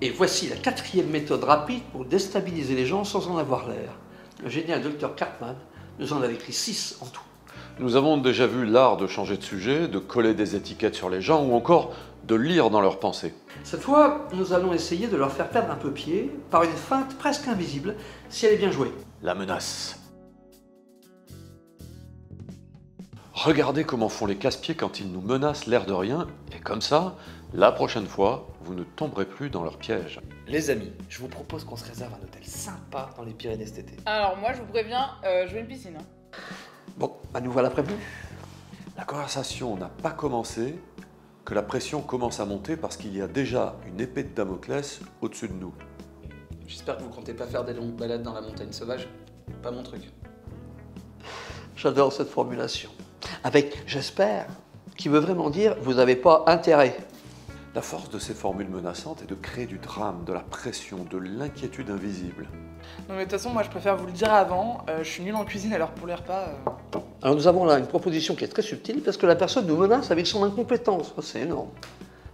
Et voici la 4e méthode rapide pour déstabiliser les gens sans en avoir l'air. Le génial Dr Cartman nous en a écrit 6 en tout. Nous avons déjà vu l'art de changer de sujet, de coller des étiquettes sur les gens ou encore de lire dans leurs pensées. Cette fois, nous allons essayer de leur faire perdre un peu pied par une feinte presque invisible si elle est bien jouée. La menace. Regardez comment font les casse-pieds quand ils nous menacent l'air de rien, et comme ça, la prochaine fois, vous ne tomberez plus dans leur piège. Les amis, je vous propose qu'on se réserve un hôtel sympa dans les Pyrénées cet été. Alors moi je vous préviens, je veux une piscine. Bon, bah nous voilà prévenus. La conversation n'a pas commencé que la pression commence à monter parce qu'il y a déjà une épée de Damoclès au-dessus de nous. J'espère que vous comptez pas faire des longues balades dans la montagne sauvage. Pas mon truc. J'adore cette formulation. Avec « j'espère », qui veut vraiment dire « vous n'avez pas intérêt ». La force de ces formules menaçantes est de créer du drame, de la pression, de l'inquiétude invisible. Non mais de toute façon moi je préfère vous le dire avant, je suis nul en cuisine alors pour les repas... Alors nous avons là une proposition qui est très subtile parce que la personne nous menace avec son incompétence. C'est énorme.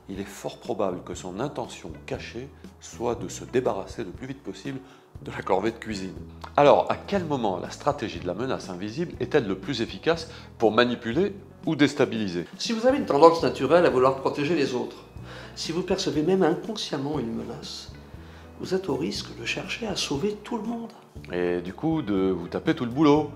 Il est fort probable que son intention cachée soit de se débarrasser le plus vite possible de la corvée de cuisine. Alors, à quel moment la stratégie de la menace invisible est-elle le plus efficace pour manipuler ou déstabiliser? Si vous avez une tendance naturelle à vouloir protéger les autres, si vous percevez même inconsciemment une menace, vous êtes au risque de chercher à sauver tout le monde. Et du coup, de vous taper tout le boulot,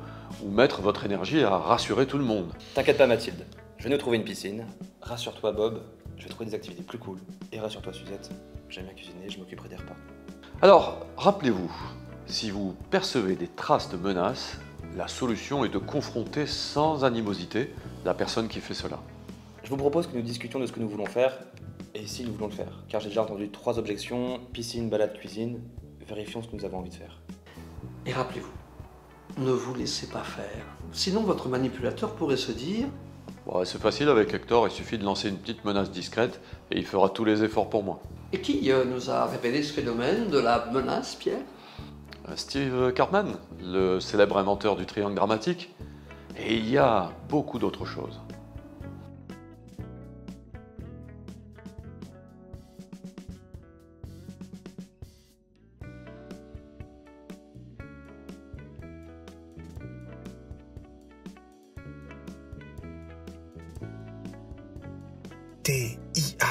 ou mettre votre énergie à rassurer tout le monde. T'inquiète pas Mathilde, je vais nous trouver une piscine. Rassure-toi Bob, je vais trouver des activités plus cool. Et rassure-toi Suzette, j'aime bien cuisiner, je m'occuperai des repas. Alors, rappelez-vous, si vous percevez des traces de menace, la solution est de confronter sans animosité la personne qui fait cela. Je vous propose que nous discutions de ce que nous voulons faire, et si nous voulons le faire. Car j'ai déjà entendu 3 objections, piscine, balade, cuisine. Vérifions ce que nous avons envie de faire. Et rappelez-vous, ne vous laissez pas faire. Sinon votre manipulateur pourrait se dire... Bon, c'est facile avec Hector, il suffit de lancer une petite menace discrète et il fera tous les efforts pour moi. Et qui nous a révélé ce phénomène de la menace, Pierre? Steve Cartman, le célèbre inventeur du triangle dramatique. Et il y a beaucoup d'autres choses. TIA